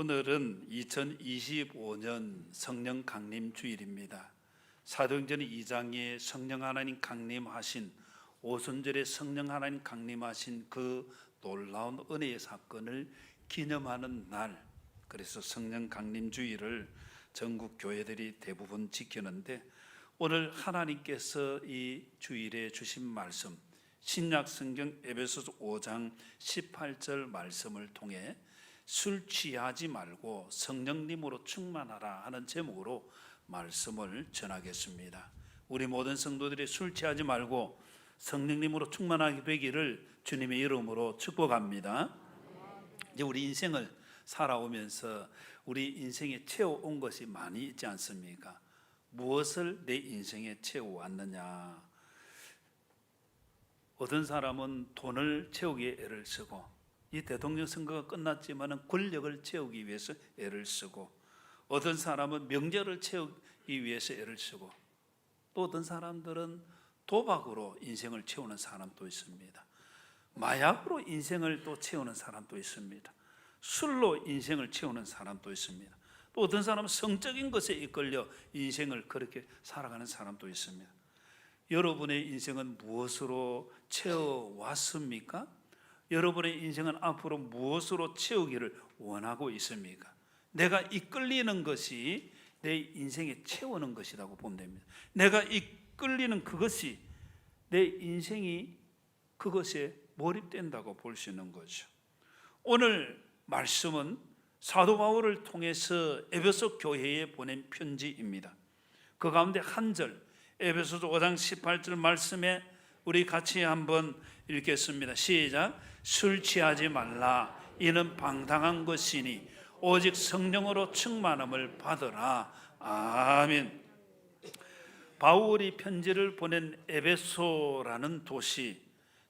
오늘은 2025년 성령 강림 주일입니다. 사도행전 2장에 성령 하나님 강림하신 오순절에 성령 하나님 강림하신 그 놀라운 은혜의 사건을 기념하는 날, 그래서 성령 강림 주일을 전국 교회들이 대부분 지키는데, 오늘 하나님께서 이 주일에 주신 말씀, 신약 성경 에베소서 5장 18절 말씀을 통해 술 취하지 말고 성령님으로 충만하라 하는 제목으로 말씀을 전하겠습니다. 우리 모든 성도들이 술 취하지 말고 성령님으로 충만하게 되기를 주님의 이름으로 축복합니다. 이제 우리 인생을 살아오면서 우리 인생에 채워온 것이 많이 있지 않습니까? 무엇을 내 인생에 채워왔느냐? 어떤 사람은 돈을 채우기 위해 애를 쓰고, 이 대통령 선거가 끝났지만 권력을 채우기 위해서 애를 쓰고, 어떤 사람은 명절을 채우기 위해서 애를 쓰고, 또 어떤 사람들은 도박으로 인생을 채우는 사람도 있습니다. 마약으로 인생을 또 채우는 사람도 있습니다. 술로 인생을 채우는 사람도 있습니다. 또 어떤 사람은 성적인 것에 이끌려 인생을 그렇게 살아가는 사람도 있습니다. 여러분의 인생은 무엇으로 채워왔습니까? 여러분의 인생은 앞으로 무엇으로 채우기를 원하고 있습니까? 내가 이끌리는 것이 내 인생에 채우는 것이라고 보면 됩니다. 내가 이끌리는 그것이 내 인생이 그것에 몰입된다고 볼 수 있는 거죠. 오늘 말씀은 사도 바울을 통해서 에베소 교회에 보낸 편지입니다. 그 가운데 한 절, 에베소서 5장 18절 말씀에 우리 같이 한번 읽겠습니다. 시작. 술 취하지 말라. 이는 방탕한 것이니 오직 성령으로 충만함을 받으라. 아멘. 바울이 편지를 보낸 에베소라는 도시,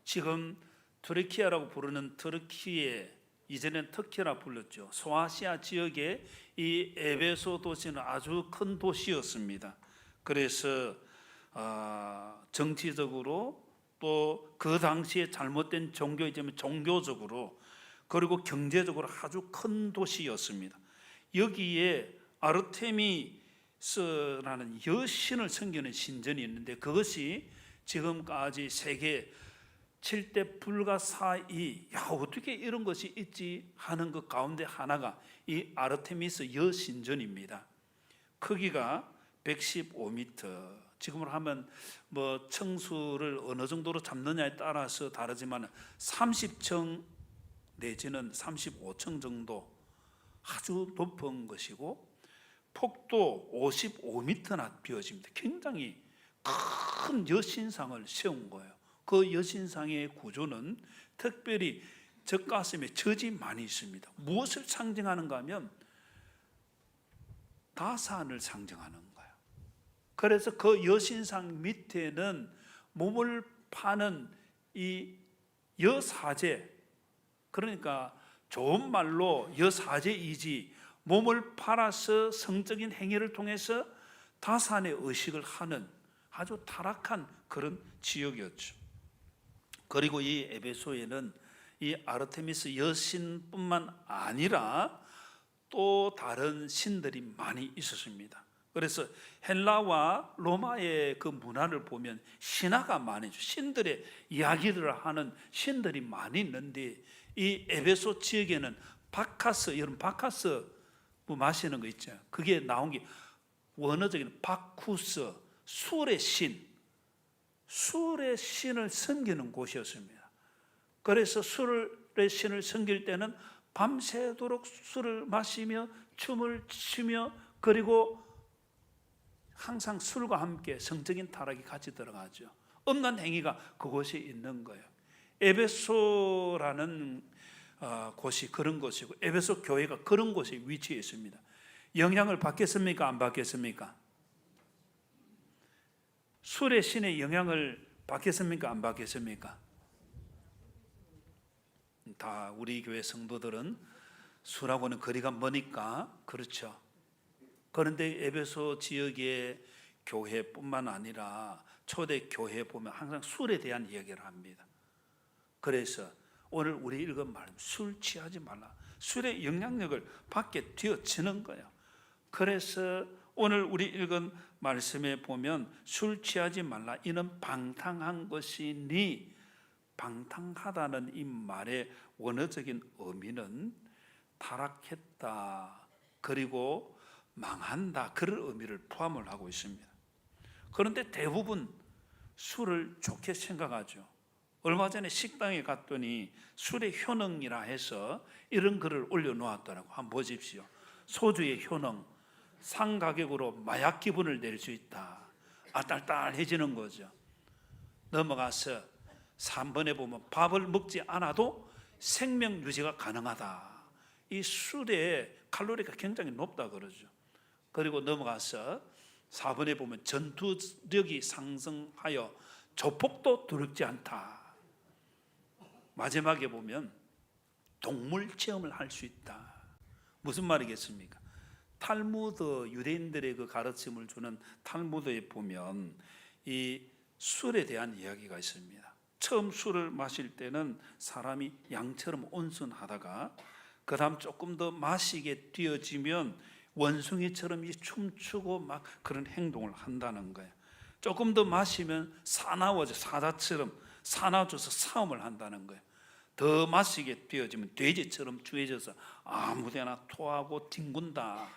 지금 투르키아라고 부르는 터키에, 이전엔 터키라 불렀죠. 소아시아 지역의 이 에베소 도시는 아주 큰 도시였습니다. 그래서 정치적으로 또 그 당시에 잘못된 종교이지만 종교적으로, 그리고 경제적으로 아주 큰 도시였습니다. 여기에 아르테미스라는 여신을 섬기는 신전이 있는데, 그것이 지금까지 세계 7대 불가사의, 어떻게 이런 것이 있지 하는 것 가운데 하나가 이 아르테미스 여신전입니다. 크기가 115m, 지금으로 하면 뭐 층수를 어느 정도로 잡느냐에 따라서 다르지만 30층 내지는 35층 정도 아주 높은 것이고, 폭도 55m나 비어집니다. 굉장히 큰 여신상을 세운 거예요. 그 여신상의 구조는 특별히 젖가슴에 젖이 많이 있습니다. 무엇을 상징하는가 하면 다산을 상징하는 거예요. 그래서 그 여신상 밑에는 몸을 파는 이 여사제, 그러니까 좋은 말로 여사제이지, 몸을 팔아서 성적인 행위를 통해서 다산의 의식을 하는 아주 타락한 그런 지역이었죠. 그리고 이 에베소에는 이 아르테미스 여신뿐만 아니라 또 다른 신들이 많이 있었습니다. 그래서 헬라와 로마의 그 문화를 보면 신화가 많이, 신들의 이야기들을 하는 신들이 많이 있는데, 이 에베소 지역에는 바카스, 여러분 바카스 뭐 마시는 거 있죠. 그게 나온 게 원어적인 바쿠스, 술의 신, 술의 신을 섬기는 곳이었습니다. 그래서 술의 신을 섬길 때는 밤새도록 술을 마시며 춤을 추며, 그리고 항상 술과 함께 성적인 타락이 같이 들어가죠. 음란 행위가 그곳에 있는 거예요. 에베소라는 곳이 그런 곳이고, 에베소 교회가 그런 곳에 위치해 있습니다. 영향을 받겠습니까? 안 받겠습니까? 술의 신의 영향을 받겠습니까? 안 받겠습니까? 다 우리 교회 성도들은 술하고는 거리가 머니까 그렇죠. 그런데 에베소 지역의 교회뿐만 아니라 초대 교회에 보면 항상 술에 대한 이야기를 합니다. 그래서 오늘 우리 읽은 말씀, 술 취하지 말라. 술의 영향력을 받게 되어지는 거예요. 그래서 오늘 우리 읽은 말씀에 보면 술 취하지 말라 이는 방탕한 것이니, 방탕하다는 이 말의 원어적인 의미는 타락했다, 그리고 망한다, 그런 의미를 포함을 하고 있습니다. 그런데 대부분 술을 좋게 생각하죠. 얼마 전에 식당에 갔더니 술의 효능이라 해서 이런 글을 올려놓았더라고. 한번 보십시오. 소주의 효능, 상가격으로 마약 기분을 낼 수 있다. 알딸딸해지는 거죠. 넘어가서 3번에 보면 밥을 먹지 않아도 생명 유지가 가능하다. 이 술의 칼로리가 굉장히 높다 그러죠. 그리고 넘어가서 4번에 보면 전투력이 상승하여 조폭도 두렵지 않다. 마지막에 보면 동물 체험을 할 수 있다. 무슨 말이겠습니까? 탈무드, 유대인들의 그 가르침을 주는 탈무드에 보면 이 술에 대한 이야기가 있습니다. 처음 술을 마실 때는 사람이 양처럼 온순하다가 그 다음 조금 더 마시게 되어지면 원숭이처럼 춤추고 막 그런 행동을 한다는 거예요. 조금 더 마시면 사나워져, 사자처럼 사나워져서 싸움을 한다는 거예요. 더 마시게 되어지면 돼지처럼 주해져서 아무데나 토하고 뒹군다.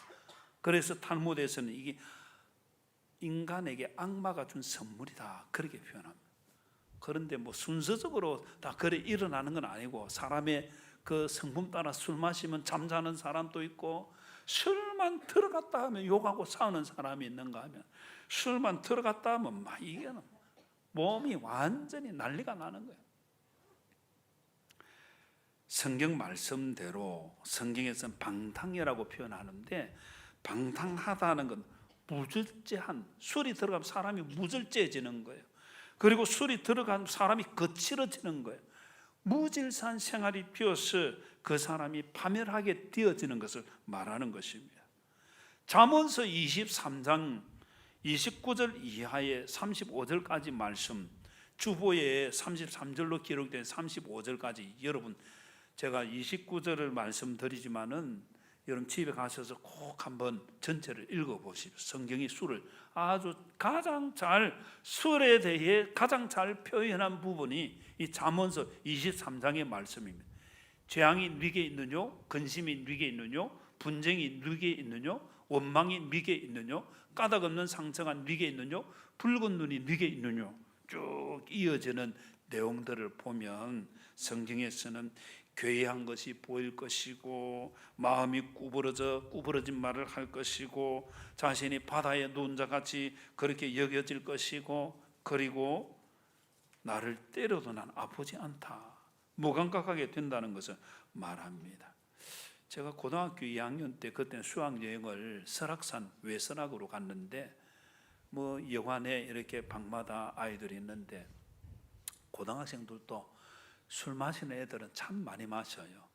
그래서 탈무드에서는 이게 인간에게 악마가 준 선물이다, 그렇게 표현합니다. 그런데 뭐 순서적으로 다 그래 일어나는 건 아니고, 사람의 그 성품 따라 술 마시면 잠자는 사람도 있고, 술만 들어갔다 하면 욕하고 싸우는 사람이 있는가 하면, 술만 들어갔다 하면 막 이게 몸이 완전히 난리가 나는 거예요. 성경 말씀대로 성경에서는 방탕이라고 표현하는데, 방탕하다는 건 무절제한, 술이 들어가면 사람이 무절제해지는 거예요. 그리고 술이 들어가면 사람이 거칠어지는 거예요. 무질서한 생활이 피어서 그 사람이 파멸하게 되어지는 것을 말하는 것입니다. 잠언서 23장 29절 이하의 35절까지 말씀, 주보에 33절로 기록된 35절까지, 여러분 제가 29절을 말씀드리지만은 여러분 집에 가셔서 꼭 한번 전체를 읽어보십시오. 성경이 술을 아주 가장 잘, 술에 대해 가장 잘 표현한 부분이 이 잠언서 23장의 말씀입니다. 재앙이 네게 있느뇨? 근심이 네게 있느뇨? 분쟁이 네게 있느뇨? 원망이 네게 있느뇨? 까닭 없는 상처가 네게 있느뇨? 붉은 눈이 네게 있느뇨? 쭉 이어지는 내용들을 보면 성경에서는 괴이한 것이 보일 것이고, 마음이 구부러진 말을 할 것이고, 자신이 바다에 누운 자같이 그렇게 여겨질 것이고, 그리고 나를 때려도 난 아프지 않다, 무감각하게 된다는 것을 말합니다. 제가 고등학교 2학년 때, 그때는 수학여행을 설악산 외선악으로 갔는데, 뭐 여관에 이렇게 방마다 아이들이 있는데, 고등학생들도 술 마시는 애들은 참 많이 마셔요.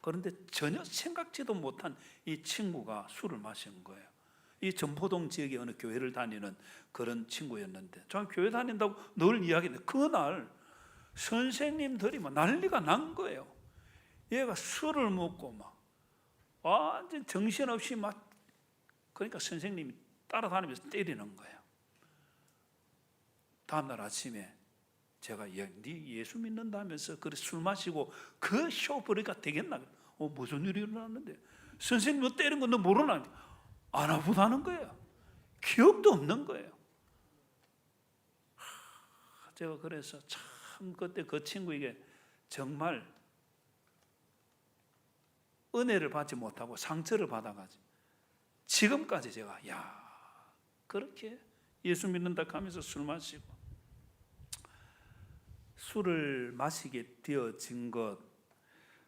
그런데 전혀 생각지도 못한 이 친구가 술을 마신 거예요. 이 전포동 지역의 어느 교회를 다니는 그런 친구였는데, 저는 교회 다닌다고 늘 이야기했는데, 그날 선생님들이 막 난리가 난 거예요. 얘가 술을 먹고 막 완전 정신없이 막, 그러니까 선생님이 따라다니면서 때리는 거예요. 다음날 아침에 제가 네 예수 믿는다면서 그래 술 마시고 그 쇼부리가 되겠나? 무슨 일이 일어났는데? 선생님 너 때린 거 너 모르나? 안 아프다는 거예요. 기억도 없는 거예요. 제가 그래서 참 그때 그 친구에게 정말 은혜를 받지 못하고 상처를 받아가지고 지금까지 제가 그렇게 예수 믿는다 하면서 술 마시고, 술을 마시게 되어진 것,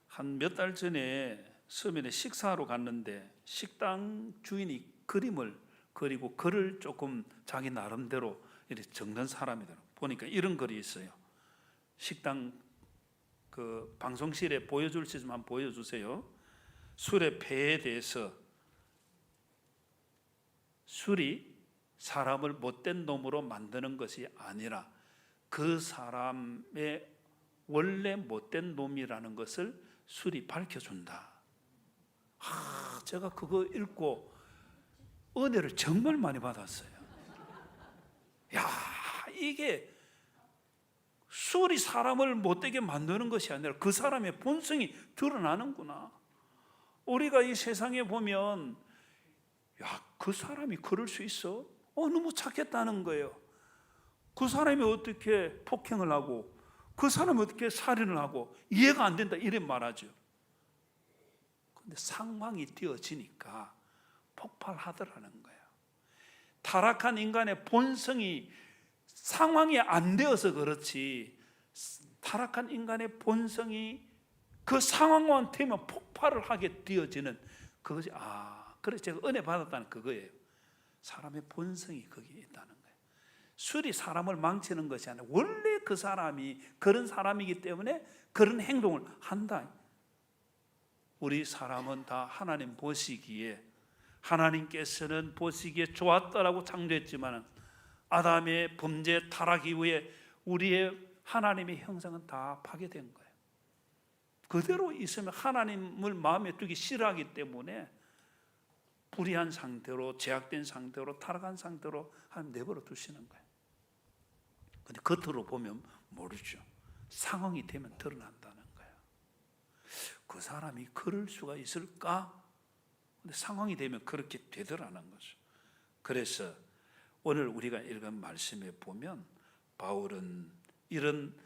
한 몇 달 전에 서면에 식사하러 갔는데 식당 주인이 그림을 그리고 글을 조금 자기 나름대로 이렇게 적는 사람이더라고요. 보니까 이런 글이 있어요. 식당 그 방송실에 보여줄 수 있으면 한번 보여주세요. 술의 폐에 대해서, 술이 사람을 못된 놈으로 만드는 것이 아니라 그 사람의 원래 못된 놈이라는 것을 술이 밝혀준다. 제가 그거 읽고 은혜를 정말 많이 받았어요. 야, 이게 술이 사람을 못되게 만드는 것이 아니라 그 사람의 본성이 드러나는구나. 우리가 이 세상에 보면 그 사람이 그럴 수 있어? 너무 착했다는 거예요. 그 사람이 어떻게 폭행을 하고 그 사람이 어떻게 살인을 하고 이해가 안 된다 이래 말하죠. 근데 상황이 띄어지니까 폭발하더라는 거예요. 타락한 인간의 본성이 상황이 안 되어서 그렇지, 타락한 인간의 본성이 그 상황만 되면 폭발을 하게 되어지는 그것이, 그래서 제가 은혜 받았다는 그거예요. 사람의 본성이 거기에 있다는 거예요. 술이 사람을 망치는 것이 아니라 원래 그 사람이 그런 사람이기 때문에 그런 행동을 한다. 우리 사람은 다 하나님 보시기에, 하나님께서는 보시기에 좋았다라고 창조했지만 아담의 범죄 타락 이후에 우리의 하나님의 형상은 다 파괴된 거예요. 그대로 있으면 하나님을 마음에 두기 싫어하기 때문에 불의한 상태로, 제약된 상태로, 타락한 상태로 하나님 내버려 두시는 거예요. 근데 겉으로 보면 모르죠. 상황이 되면 드러난다는 거예요. 그 사람이 그럴 수가 있을까? 근데 상황이 되면 그렇게 되더라는 거죠. 그래서 오늘 우리가 읽은 말씀에 보면 바울은 이런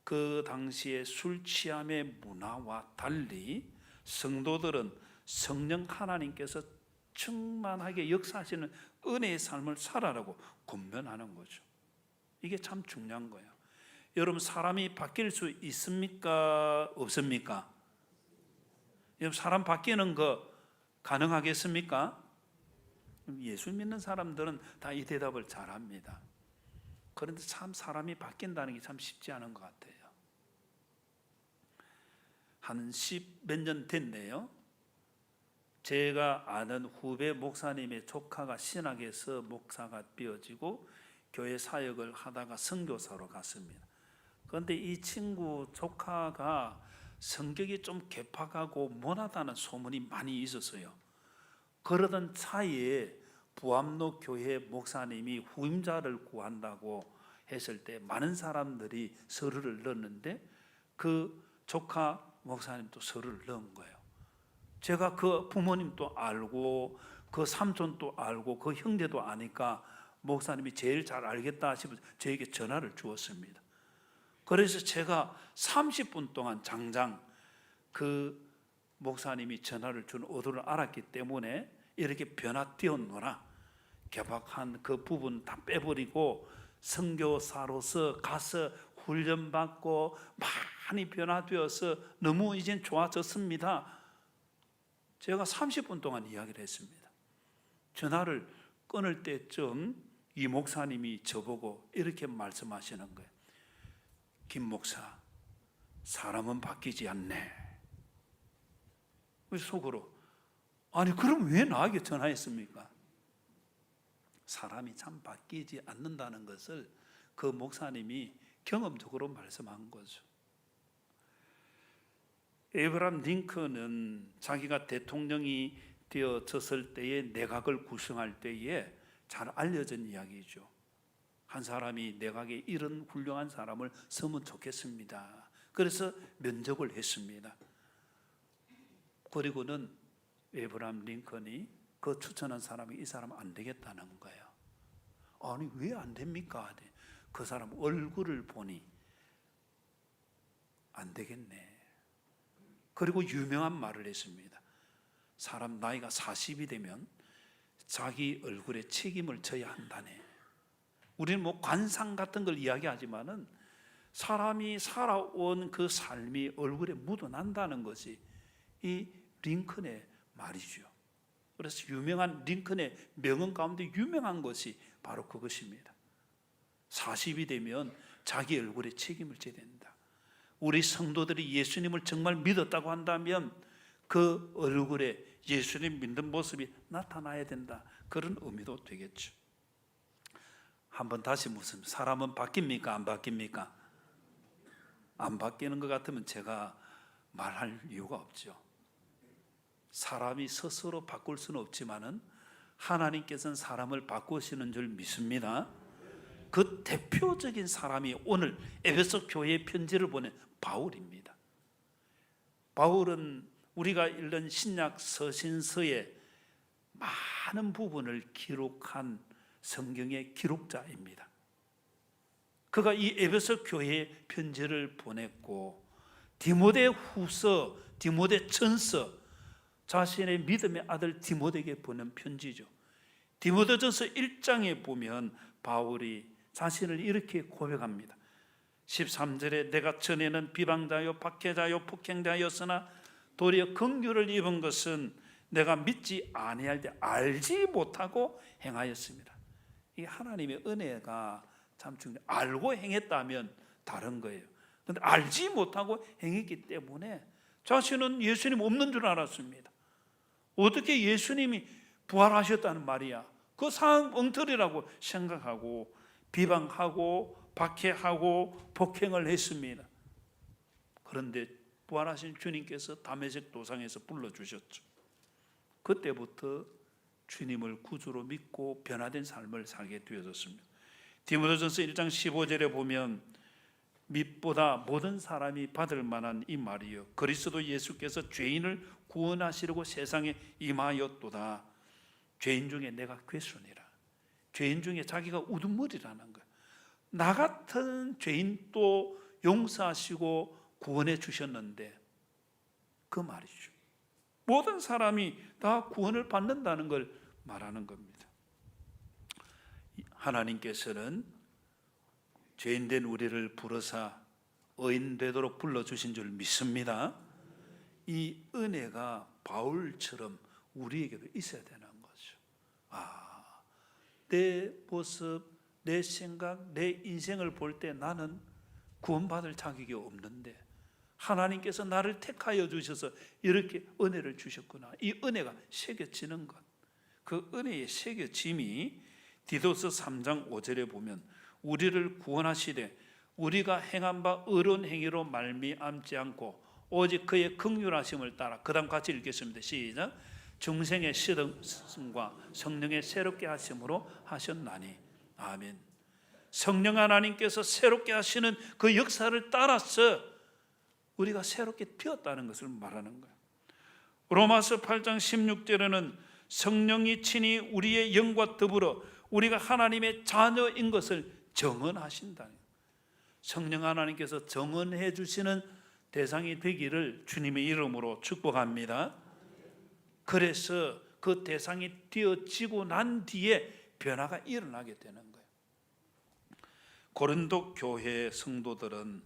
그 당시의 술 취함의 문화와 달리 성도들은 성령 하나님께서 충만하게 역사하시는 은혜의 삶을 살아라고 권면하는 거죠. 이게 참 중요한 거예요. 여러분, 사람이 바뀔 수 있습니까? 없습니까? 여러분, 사람 바뀌는 거 가능하겠습니까? 예수 믿는 사람들은 다 이 대답을 잘합니다. 그런데 참 사람이 바뀐다는 게 참 쉽지 않은 것 같아요. 한 10몇 년 됐네요. 제가 아는 후배 목사님의 조카가 신학에서 목사가 되어지고 교회 사역을 하다가 선교사로 갔습니다. 그런데 이 친구 조카가 성격이 좀 개팍하고 못하다는 소문이 많이 있었어요. 그러던 차에 부암로 교회 목사님이 후임자를 구한다고 했을 때 많은 사람들이 서류를 넣었는데 그 조카 목사님도 서류를 넣은 거예요. 제가 그 부모님도 알고 그 삼촌도 알고 그 형제도 아니까 목사님이 제일 잘 알겠다 싶어서 저에게 전화를 주었습니다. 그래서 제가 30분 동안 장장 그 목사님이 전화를 준 의도를 알았기 때문에 이렇게 변화되었노라, 개박한 그 부분 다 빼버리고 선교사로서 가서 훈련받고 많이 변화되어서 너무 이젠 좋아졌습니다. 제가 30분 동안 이야기를 했습니다. 전화를 끊을 때쯤 이 목사님이 저보고 이렇게 말씀하시는 거예요. 김 목사, 사람은 바뀌지 않네. 속으로, 아니 그럼 왜 나에게 전화했습니까? 사람이 참 바뀌지 않는다는 것을 그 목사님이 경험적으로 말씀한 거죠. 에브라함 링컨은 자기가 대통령이 되어졌을 때에 내각을 구성할 때에 잘 알려진 이야기죠. 한 사람이 내각에 이런 훌륭한 사람을 쓰면 좋겠습니다. 그래서 면접을 했습니다. 그리고는 에브라함 링컨이 그 추천한 사람이 이 사람 안 되겠다는 거예요. 아니 왜 안 됩니까? 그 사람 얼굴을 보니 안 되겠네. 그리고 유명한 말을 했습니다. 사람 나이가 40이 되면 자기 얼굴에 책임을 져야 한다네. 우리는 뭐 관상 같은 걸 이야기하지만은 사람이 살아온 그 삶이 얼굴에 묻어난다는 것이 이 링컨의 말이죠. 그래서 유명한 링컨의 명언 가운데 유명한 것이 바로 그것입니다. 40이 되면 자기 얼굴에 책임을 져야 된다. 우리 성도들이 예수님을 정말 믿었다고 한다면 그 얼굴에 예수님 믿는 모습이 나타나야 된다. 그런 의미도 되겠죠. 한번 다시 묻습니다. 사람은 바뀝니까? 안 바뀝니까? 안 바뀌는 것 같으면 제가 말할 이유가 없죠. 사람이 스스로 바꿀 수는 없지만은 하나님께서는 사람을 바꾸시는 줄 믿습니다. 그 대표적인 사람이 오늘 에베소 교회에 편지를 보낸 바울입니다. 바울은 우리가 읽는 신약 서신서의 많은 부분을 기록한 성경의 기록자입니다. 그가 이 에베소 교회에 편지를 보냈고 디모데 후서, 디모데 전서, 자신의 믿음의 아들 디모데에게 보낸 편지죠. 디모데전서 1장에 보면 바울이 자신을 이렇게 고백합니다. 13절에 내가 전에는 비방자요 박해자요 폭행자였으나 도리어 긍휼을 입은 것은 내가 믿지 아니할 때 알지 못하고 행하였습니다. 이 하나님의 은혜가 참 중요해요. 알고 행했다면 다른 거예요. 그런데 알지 못하고 행했기 때문에 자신은 예수님 없는 줄 알았습니다. 어떻게 예수님이 부활하셨다는 말이야. 그 상황 엉터리라고 생각하고 비방하고 박해하고 폭행을 했습니다. 그런데 부활하신 주님께서 다메섹 도상에서 불러주셨죠. 그때부터 주님을 구주로 믿고 변화된 삶을 살게 되어졌습니다. 디모데전서 1장 15절에 보면 밑보다 모든 사람이 받을 만한 이 말이요 그리스도 예수께서 죄인을 구원하시려고 세상에 임하였도다. 죄인 중에 내가 괴순이라. 죄인 중에 자기가 우두머리라는 거예요. 나 같은 죄인도 용서하시고 구원해 주셨는데 그 말이죠. 모든 사람이 다 구원을 받는다는 걸 말하는 겁니다. 하나님께서는 죄인된 우리를 부르사 의인 되도록 불러주신 줄 믿습니다. 이 은혜가 바울처럼 우리에게도 있어야 되는 거죠. 내 모습, 내 생각, 내 인생을 볼 때 나는 구원받을 자격이 없는데 하나님께서 나를 택하여 주셔서 이렇게 은혜를 주셨구나. 이 은혜가 새겨지는 것. 그 은혜의 새겨짐이 디도서 3장 5절에 보면 우리를 구원하시되 우리가 행한 바 의로운 행위로 말미암지 않고 오직 그의 긍휼하심을 따라 그 다음 같이 읽겠습니다. 시작. 중생의 시름과 성령의 새롭게 하심으로 하셨나니. 아멘. 성령 하나님께서 새롭게 하시는 그 역사를 따라서 우리가 새롭게 되었다는 것을 말하는 거예요. 로마서 8장 16절에는 성령이 친히 우리의 영과 더불어 우리가 하나님의 자녀인 것을 정언하신다. 성령 하나님께서 정언해 주시는 대상이 되기를 주님의 이름으로 축복합니다. 그래서 그 대상이 되어지고 난 뒤에 변화가 일어나게 되는 거예요. 고린도 교회 성도들은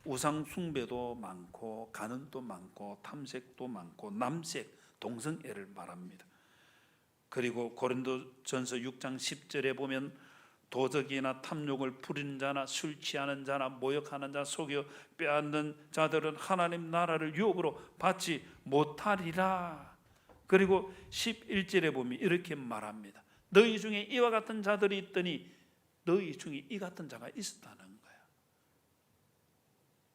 우상 숭배도 많고 간음도 많고 탐색도 많고 남색, 동성애를 말합니다. 그리고 고린도전서 6장 10절에 보면 도적이나 탐욕을 부리는 자나 술 취하는 자나 모욕하는 자 속여 빼앗는 자들은 하나님 나라를 유업으로 받지 못하리라. 그리고 11절에 보면 이렇게 말합니다. 너희 중에 이와 같은 자들이 있더니 너희 중에 이 같은 자가 있었다는 거예요.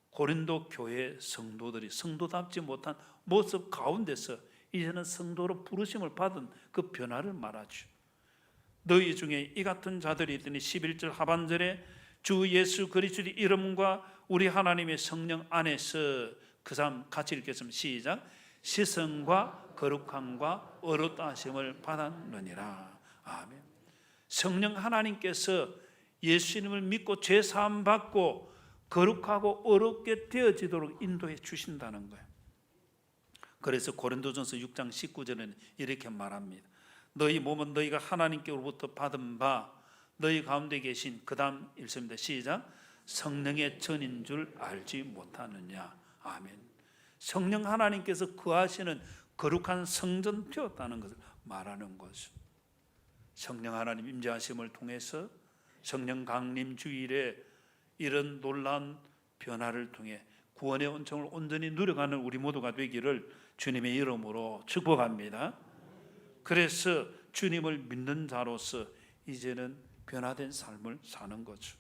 고린도 교회 성도들이 성도답지 못한 모습 가운데서 이제는 성도로 부르심을 받은 그 변화를 말하죠. 너희 중에 이 같은 자들이 있더니 11절 하반절에 주 예수 그리스도의 이름과 우리 하나님의 성령 안에서 그 사람 같이 읽겠습니다. 시작. 시성과 거룩함과 어렵다 하심을 받았느니라. 아멘. 성령 하나님께서 예수님을 믿고 죄 사함 받고 거룩하고 어렵게 되어지도록 인도해 주신다는 거예요. 그래서 고린도전서 6장 19절에는 이렇게 말합니다. 너희 몸은 너희가 하나님께로부터 받은 바 너희 가운데 계신 그 다음 읽습니다. 시작. 성령의 전인 줄 알지 못하느냐. 아멘. 성령 하나님께서 거하시는 거룩한 성전 되었다는 것을 말하는 것이죠. 성령 하나님 임재하심을 통해서 성령 강림 주일에 이런 놀라운 변화를 통해 구원의 온천을 온전히 누려가는 우리 모두가 되기를 주님의 이름으로 축복합니다. 그래서 주님을 믿는 자로서 이제는 변화된 삶을 사는 거죠.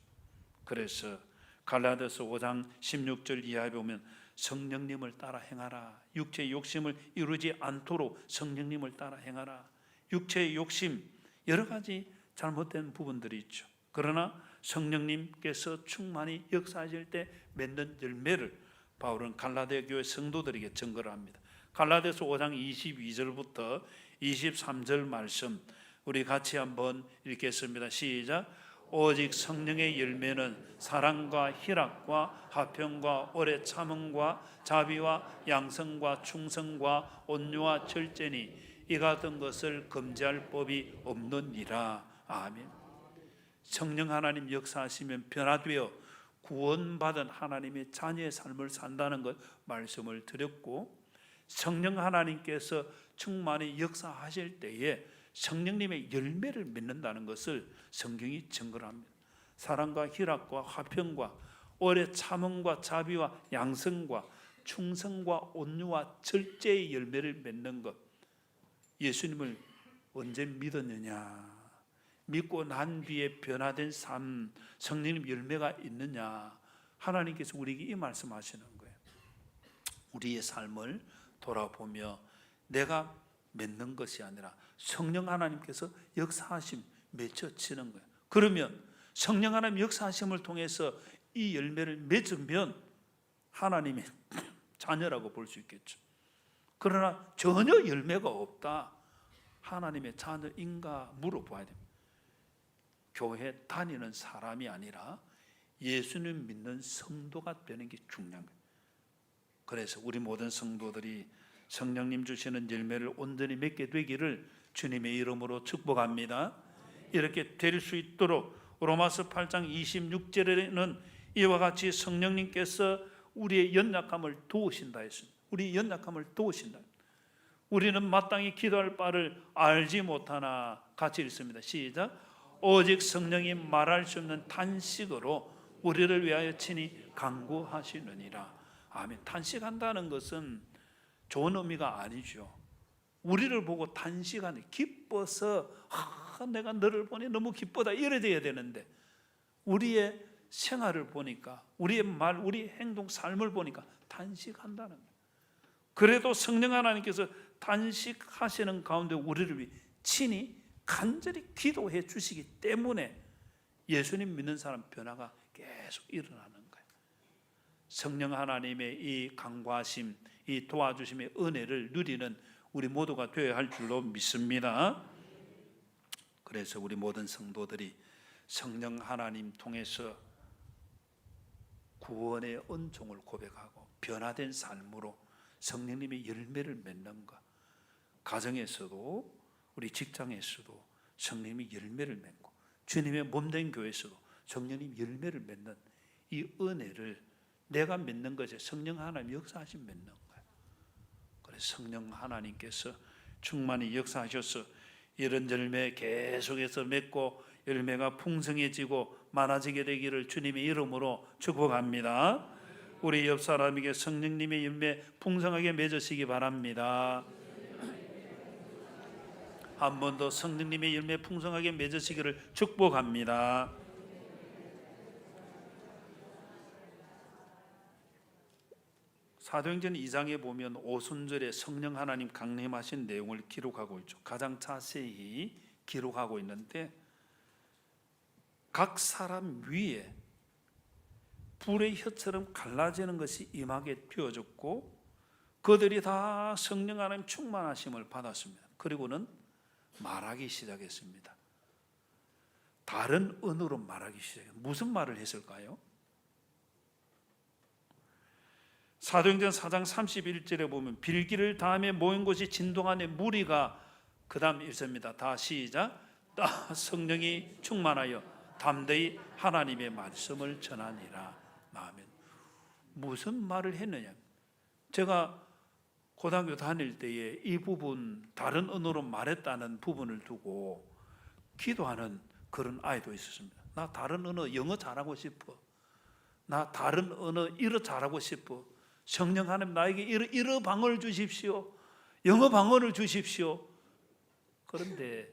그래서 갈라디아서 5장 16절 이하에 보면 성령님을 따라 행하라. 육체의 욕심을 이루지 않도록 성령님을 따라 행하라. 육체의 욕심, 여러 가지 잘못된 부분들이 있죠. 그러나 성령님께서 충만히 역사하실 때 맺는 열매를 바울은 갈라디아 교회 성도들에게 증거를 합니다. 갈라디아서 5장 22절부터 23절 말씀 우리 같이 한번 읽겠습니다. 시작. 오직 성령의 열매는 사랑과 희락과 화평과 오래 참음과 자비와 양성과 충성과 온유와 절제니 이 같은 것을 금지할 법이 없느니라. 아멘. 성령 하나님 역사하시면 변화되어 구원받은 하나님의 자녀의 삶을 산다는 것 말씀을 드렸고, 성령 하나님께서 충만히 역사하실 때에 성령님의 열매를 맺는다는 것을 성경이 증거를 합니다. 사랑과 희락과 화평과 오래 참음과 자비와 양성과 충성과 온유와 절제의 열매를 맺는 것. 예수님을 언제 믿었느냐? 믿고 난 뒤에 변화된 삶, 성령님 열매가 있느냐? 하나님께서 우리에게 이 말씀하시는 거예요. 우리의 삶을 돌아보며 내가 맺는 것이 아니라 성령 하나님께서 역사하심 맺혀지는 거예요. 그러면 성령 하나님 역사하심을 통해서 이 열매를 맺으면 하나님의 자녀라고 볼 수 있겠죠. 그러나 전혀 열매가 없다, 하나님의 자녀인가 물어봐야 됩니다. 교회 다니는 사람이 아니라 예수님 믿는 성도가 되는 게 중요한 거예요. 그래서 우리 모든 성도들이 성령님 주시는 열매를 온전히 맺게 되기를 주님의 이름으로 축복합니다. 이렇게 될 수 있도록 로마서 8장 26절에는 이와 같이 성령님께서 우리의 연약함을 도우신다 했습니다. 우리 연약함을 도우신다. 우리는 마땅히 기도할 바를 알지 못하나, 같이 읽습니다. 시작. 오직 성령이 말할 수 없는 탄식으로 우리를 위하여 친히 간구하시느니라. 아멘. 탄식한다는 것은 좋은 의미가 아니죠. 우리를 보고 탄식하는, 기뻐서 내가 너를 보니 너무 기쁘다 이래 돼야 되는데, 우리의 생활을 보니까, 우리의 말, 우리의 행동, 삶을 보니까 탄식한다는 거예요. 그래도 성령 하나님께서 탄식하시는 가운데 우리를 위해 친히 간절히 기도해 주시기 때문에 예수님 믿는 사람 변화가 계속 일어나는 거예요. 성령 하나님의 이 간구하심, 이 도와주심의 은혜를 누리는 우리 모두가 되어야 할 줄로 믿습니다. 그래서 우리 모든 성도들이 성령 하나님 통해서 구원의 은총을 고백하고 변화된 삶으로 성령님의 열매를 맺는 것, 가정에서도 우리 직장에서도 성령님이 열매를 맺고 주님의 몸된 교회에서도 성령님 열매를 맺는 이 은혜를 내가 맺는 것에 성령 하나님 역사하신 맺는 거예요. 그래서 성령 하나님께서 충만히 역사하셔서 이런 열매 계속해서 맺고 열매가 풍성해지고 많아지게 되기를 주님의 이름으로 축복합니다. 우리 옆 사람에게 성령님의 열매 풍성하게 맺으시기 바랍니다. 한 번 더 성령님의 열매 풍성하게 맺으시기를 축복합니다. 사도행전 2장에 보면 오순절에 성령 하나님 강림하신 내용을 기록하고 있죠. 가장 자세히 기록하고 있는데, 각 사람 위에 불의 혀처럼 갈라지는 것이 임하게 되어졌고 그들이 다 성령 하나님 충만하심을 받았습니다. 그리고는 말하기 시작했습니다. 다른 언어로 말하기 시작했어요. 무슨 말을 했을까요? 사도행전 4장 31절에 보면 빌기를 다음에 모인 곳이 진동하는 무리가, 그 다음 읽습니다. 다 시작. 다 성령이 충만하여 담대히 하나님의 말씀을 전하니라. 아멘. 무슨 말을 했느냐? 제가 고등학교 다닐 때에 이 부분, 다른 언어로 말했다는 부분을 두고 기도하는 그런 아이도 있었습니다. 나 다른 언어, 영어 잘하고 싶어. 나 다른 언어 일어 잘하고 싶어. 성령 하나님 나에게 일어 방언을 주십시오. 영어 방언을 주십시오. 그런데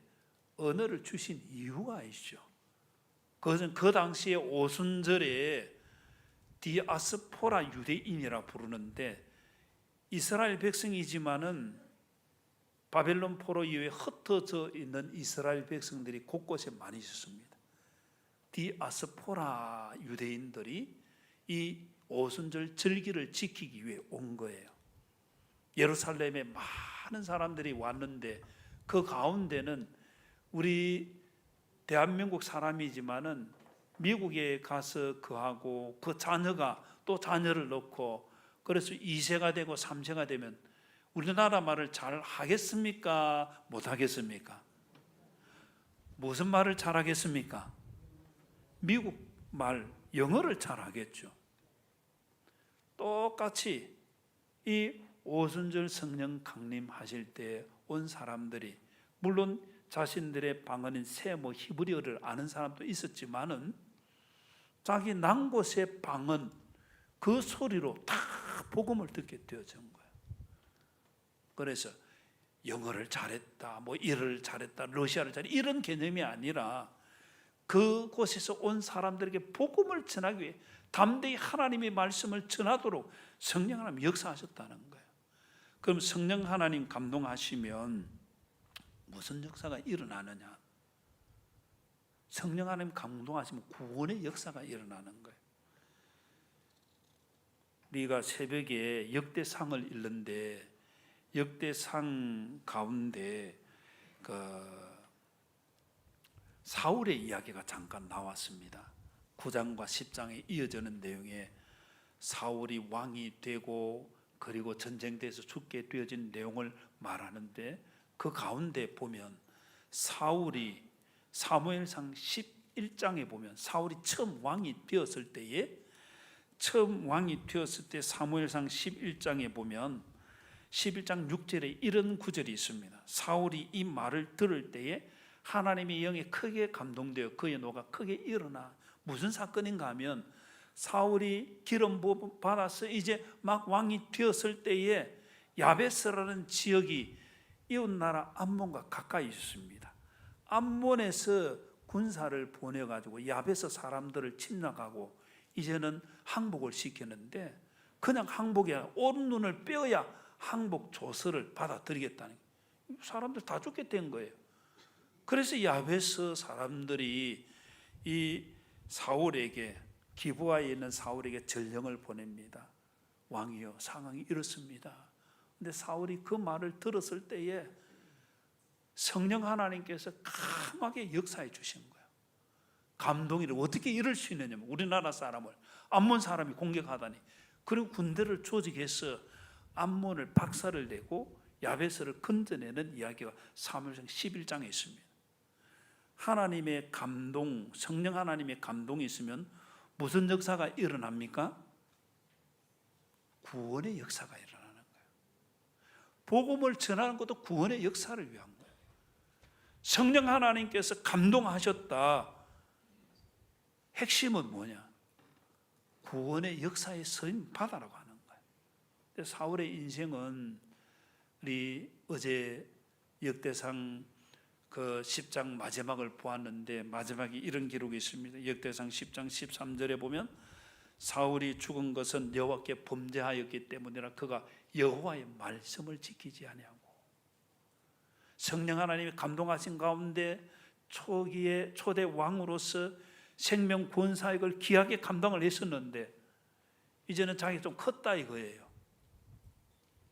언어를 주신 이유가 있죠. 그것은 그 당시에 오순절에 디아스포라 유대인이라 부르는데 이스라엘 백성이지만은 바벨론 포로 이후에 흩어져 있는 이스라엘 백성들이 곳곳에 많이 있었습니다. 디아스포라 유대인들이 이 오순절 절기를 지키기 위해 온 거예요. 예루살렘에 많은 사람들이 왔는데 그 가운데는 우리 대한민국 사람이지만은 미국에 가서 거하고 그 자녀가 또 자녀를 낳고 그래서 2세가 되고 3세가 되면 우리나라 말을 잘 하겠습니까? 못 하겠습니까? 무슨 말을 잘 하겠습니까? 미국 말, 영어를 잘 하겠죠. 똑같이 이 오순절 성령 강림하실 때 온 사람들이 물론 자신들의 방언인 세모 히브리어를 아는 사람도 있었지만은 자기 난 곳의 방언 그 소리로 다 복음을 듣게 되어진 거예요. 그래서 영어를 잘했다, 뭐 일을 잘했다, 러시아를 잘했다 이런 개념이 아니라 그곳에서 온 사람들에게 복음을 전하기 위해 담대히 하나님의 말씀을 전하도록 성령 하나님 역사하셨다는 거예요. 그럼 성령 하나님 감동하시면 무슨 역사가 일어나느냐? 성령 하나님 감동하시면 구원의 역사가 일어나는 거예요. 우리가 새벽에 역대상을 읽는데 역대상 가운데 사울의 이야기가 잠깐 나왔습니다. 9장과 10장에 이어지는 내용에 사울이 왕이 되고 그리고 전쟁터에서 죽게 되어진 내용을 말하는데 그 가운데 보면 사울이 사무엘상 11장에 보면 사울이 처음 왕이 되었을 때에 사무엘상 11장에 보면 11장 6절에 이런 구절이 있습니다. 사울이 이 말을 들을 때에 하나님의 영에 크게 감동되어 그의 노가 크게 일어나 무슨 사건인가 하면 사울이 기름 부음 받아서 이제 막 왕이 되었을 때에 야베스라는 지역이 이웃나라 암몬과 가까이 있습니다. 암몬에서 군사를 보내가지고 야베스 사람들을 침략하고 이제는 항복을 시켰는데 그냥 항복이 아니라 온 눈을 빼어야 항복 조서를 받아들이겠다는 거예요. 사람들 다 죽게 된 거예요. 그래서 야베스 사람들이 이 사울에게 기브아에 있는 사울에게 전령을 보냅니다. 왕이여 상황이 이렇습니다. 근데 사울이 그 말을 들었을 때에 성령 하나님께서 강하게 역사해 주신 거예요. 감동이를 어떻게 이럴 수 있느냐면 우리나라 사람을 암몬 사람이 공격하다니 그리고 군대를 조직해서 암몬을 박살을 내고 야베스를 건져내는 이야기가 사무엘상 11장에 있습니다. 하나님의 감동, 성령 하나님의 감동이 있으면 무슨 역사가 일어납니까? 구원의 역사가 일어나는 거예요. 복음을 전하는 것도 구원의 역사를 위한 거예요. 성령 하나님께서 감동하셨다. 핵심은 뭐냐? 구원의 역사의 서임 받아라고 하는 거예요. 사울의 인생은 우리 어제 역대상 그 10장 마지막을 보았는데 마지막에 이런 기록이 있습니다. 역대상 10장 13절에 보면 사울이 죽은 것은 여호와께 범죄하였기 때문이라 그가 여호와의 말씀을 지키지 아니하고 성령 하나님이 감동하신 가운데 초기에 초대 왕으로서 생명 구원 사역을 귀하게 감당을 했었는데 이제는 자기가 좀 컸다 이거예요.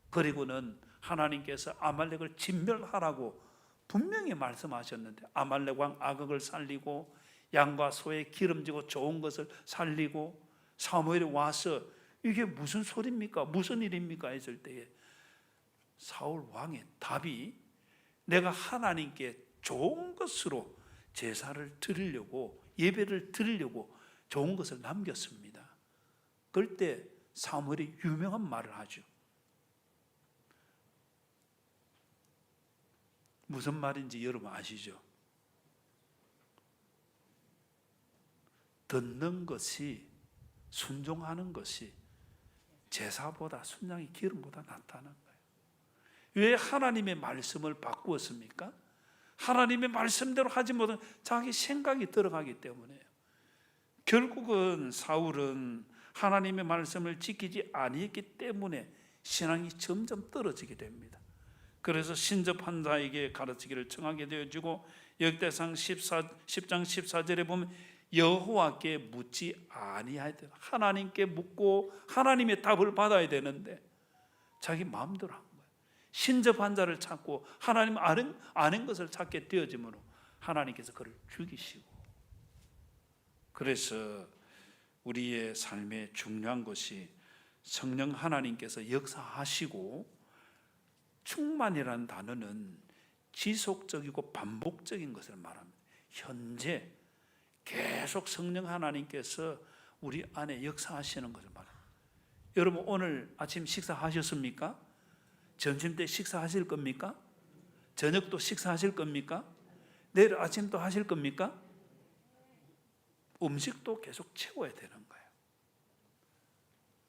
그리고는 하나님께서 아말렉을 진멸하라고 분명히 말씀하셨는데 아말렉 왕 아극을 살리고 양과 소에 기름지고 좋은 것을 살리고 사무엘이 와서 이게 무슨 소리입니까? 무슨 일입니까? 했을 때에 사울 왕의 답이 내가 하나님께 좋은 것으로 제사를 드리려고 예배를 드리려고 좋은 것을 남겼습니다. 그럴 때 사무엘이 유명한 말을 하죠. 무슨 말인지 여러분 아시죠? 듣는 것이 순종하는 것이 제사보다 순양의 기름보다 낫다는 거예요. 왜 하나님의 말씀을 바꾸었습니까? 하나님의 말씀대로 하지 못한 자기 생각이 들어가기 때문에요. 결국은 사울은 하나님의 말씀을 지키지 아니했기 때문에 신앙이 점점 떨어지게 됩니다. 그래서 신접한 자에게 가르치기를 청하게 되어지고, 역대상 10장 14절에 보면 여호와께 묻지 아니하되, 하나님께 묻고 하나님의 답을 받아야 되는데 자기 마음대로 한 거예요. 신접한 자를 찾고 하나님 아는 것을 찾게 되어지므로 하나님께서 그를 죽이시고. 그래서 우리의 삶에 중요한 것이 성령 하나님께서 역사하시고, 충만이라는 단어는 지속적이고 반복적인 것을 말합니다. 현재 계속 성령 하나님께서 우리 안에 역사하시는 것을 말합니다. 여러분, 오늘 아침 식사하셨습니까? 점심 때 식사하실 겁니까? 저녁도 식사하실 겁니까? 내일 아침도 하실 겁니까? 음식도 계속 채워야 되는 거예요.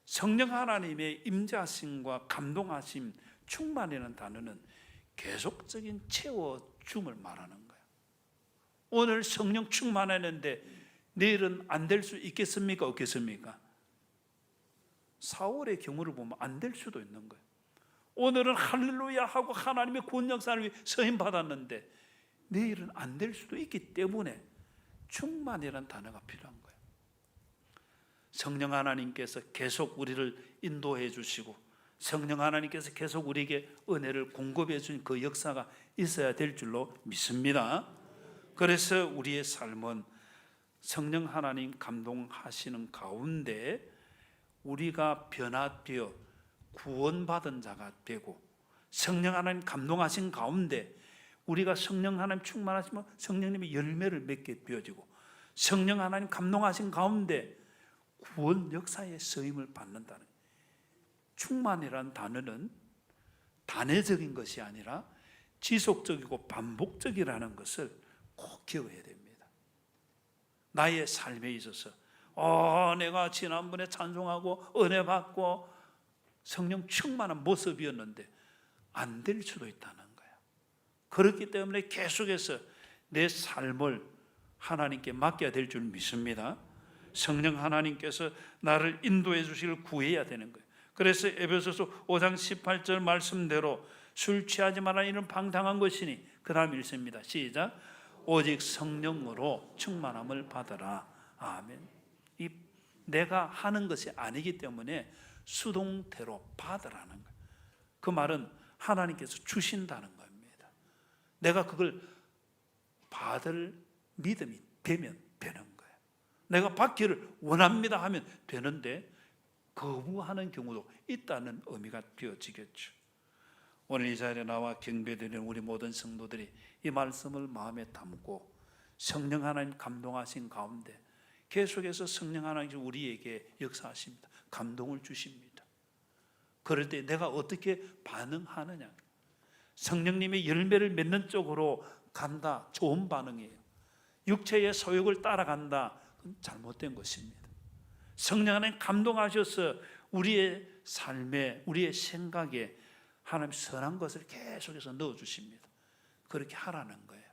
성령 하나님의 임재하심과 감동하심, 충만이라는 단어는 계속적인 채워줌을 말하는 거예요. 오늘 성령 충만했는데 내일은 안 될 수 있겠습니까? 없겠습니까? 사울의 경우를 보면 안 될 수도 있는 거예요. 오늘은 할렐루야 하고 하나님의 구원 역사를 위해 서임 받았는데 내일은 안 될 수도 있기 때문에 충만이라는 단어가 필요한 거예요. 성령 하나님께서 계속 우리를 인도해 주시고, 성령 하나님께서 계속 우리에게 은혜를 공급해 주신 그 역사가 있어야 될 줄로 믿습니다. 그래서 우리의 삶은 성령 하나님 감동하시는 가운데 우리가 변화되어 구원받은 자가 되고, 성령 하나님 감동하신 가운데 우리가 성령 하나님 충만하시면 성령님의 열매를 맺게 되어지고, 성령 하나님 감동하신 가운데 구원 역사의 쓰임을 받는다는, 충만이라는 단어는 단회적인 것이 아니라 지속적이고 반복적이라는 것을 꼭 기억해야 됩니다. 나의 삶에 있어서 내가 지난번에 찬송하고 은혜 받고 성령 충만한 모습이었는데 안 될 수도 있다는 거예요. 그렇기 때문에 계속해서 내 삶을 하나님께 맡겨야 될 줄 믿습니다. 성령 하나님께서 나를 인도해 주시길 구해야 되는 거예요. 그래서 에베소서 5장 18절 말씀대로 술 취하지 말라, 이는 방탕한 것이니, 그 다음 읽습니다. 시작. 오직 성령으로 충만함을 받아라. 아멘. 이 내가 하는 것이 아니기 때문에 수동태로 받으라는 거예요. 그 말은 하나님께서 주신다는 겁니다. 내가 그걸 받을 믿음이 되면 되는 거예요. 내가 받기를 원합니다 하면 되는데 거부하는 경우도 있다는 의미가 되어지겠죠. 오늘 이 자리에 나와 경배드리는 우리 모든 성도들이 이 말씀을 마음에 담고 성령 하나님 감동하신 가운데 계속해서 성령 하나님 우리에게 역사하십니다. 감동을 주십니다. 그럴 때 내가 어떻게 반응하느냐. 성령님의 열매를 맺는 쪽으로 간다, 좋은 반응이에요. 육체의 소욕을 따라간다, 그건 잘못된 것입니다. 성령 하나님 감동하셔서 우리의 삶에, 우리의 생각에 하나님 선한 것을 계속해서 넣어주십니다. 그렇게 하라는 거예요.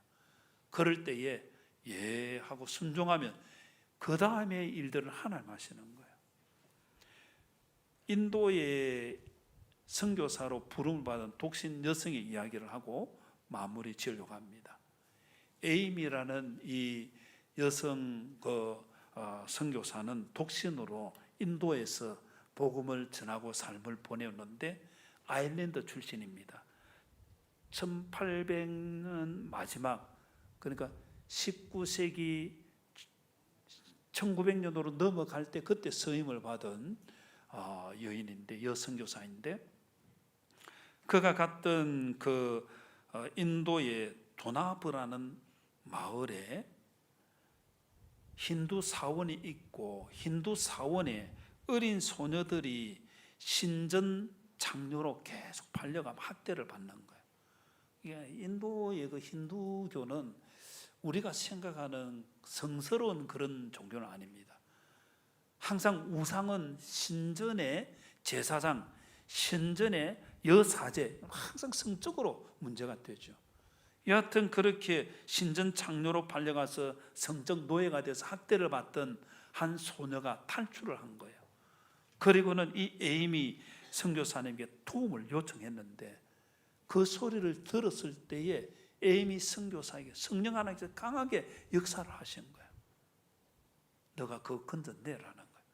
그럴 때에 예 하고 순종하면 그 다음의 일들을 하나님 하시는 거예요. 인도의 선교사로 부름을 받은 독신 여성의 이야기를 하고 마무리 지으려고 합니다. 에이미라는 이 여성 선교사는 독신으로 인도에서 복음을 전하고 삶을 보내었는데 아일랜드 출신입니다. 1800년 마지막, 그러니까 19세기 1900년으로 넘어갈 때 그때 서임을 받은 여인인데, 여선교사인데, 그가 갔던 그 인도의 도나브라는 마을에 힌두 사원이 있고, 힌두 사원에 어린 소녀들이 신전 장로로 계속 팔려가 학대를 받는 거예요. 인도의 그 힌두교는 우리가 생각하는 성스러운 그런 종교는 아닙니다. 항상 우상은 신전의 제사장, 신전의 여사제, 항상 성적으로 문제가 되죠. 여하튼 그렇게 신전 장로로 팔려가서 성적 노예가 돼서 학대를 받던 한 소녀가 탈출을 한 거예요. 그리고는 이 에이미 선교사님에게 도움을 요청했는데 그 소리를 들었을 때에 에이미 선교사에게 성령 하나님께서 강하게 역사를 하신 거예요. 너가 그거 건져내라는 거예요.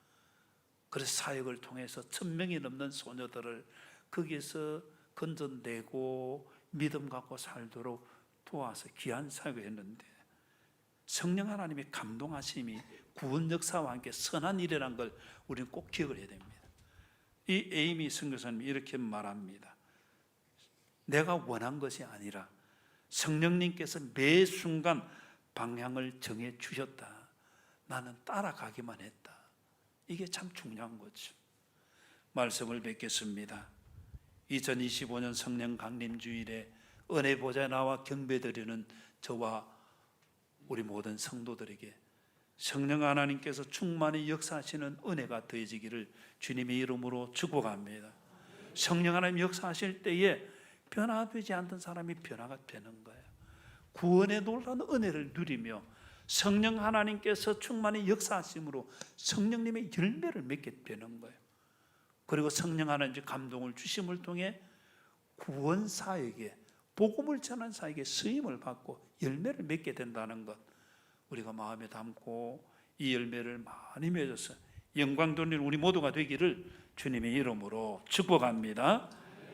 그래서 사역을 통해서 1000명이 넘는 소녀들을 거기에서 건져내고 믿음 갖고 살도록 도와서 귀한 사역을 했는데, 성령 하나님의 감동하심이 구원 역사와 함께 선한 일이라는 걸 우리는 꼭 기억을 해야 됩니다. 이 에이미 선교사님이 이렇게 말합니다. 내가 원한 것이 아니라 성령님께서 매 순간 방향을 정해 주셨다. 나는 따라가기만 했다. 이게 참 중요한 거죠. 말씀을 뵙겠습니다. 2025년 성령 강림 주일에 은혜 보좌에 나와 경배드리는 저와 우리 모든 성도들에게 성령 하나님께서 충만히 역사하시는 은혜가 더해지기를 주님의 이름으로 축복합니다. 성령 하나님 역사하실 때에 변화되지 않던 사람이 변화가 되는 거예요. 구원의 놀라운 은혜를 누리며 성령 하나님께서 충만히 역사하심으로 성령님의 열매를 맺게 되는 거예요. 그리고 성령 하나님의 감동을 주심을 통해 구원사에게, 복음을 전한 사에게 쓰임을 받고 열매를 맺게 된다는 것, 우리가 마음에 담고 이 열매를 많이 맺어서 영광 돌리는 우리 모두가 되기를 주님의 이름으로 축복합니다.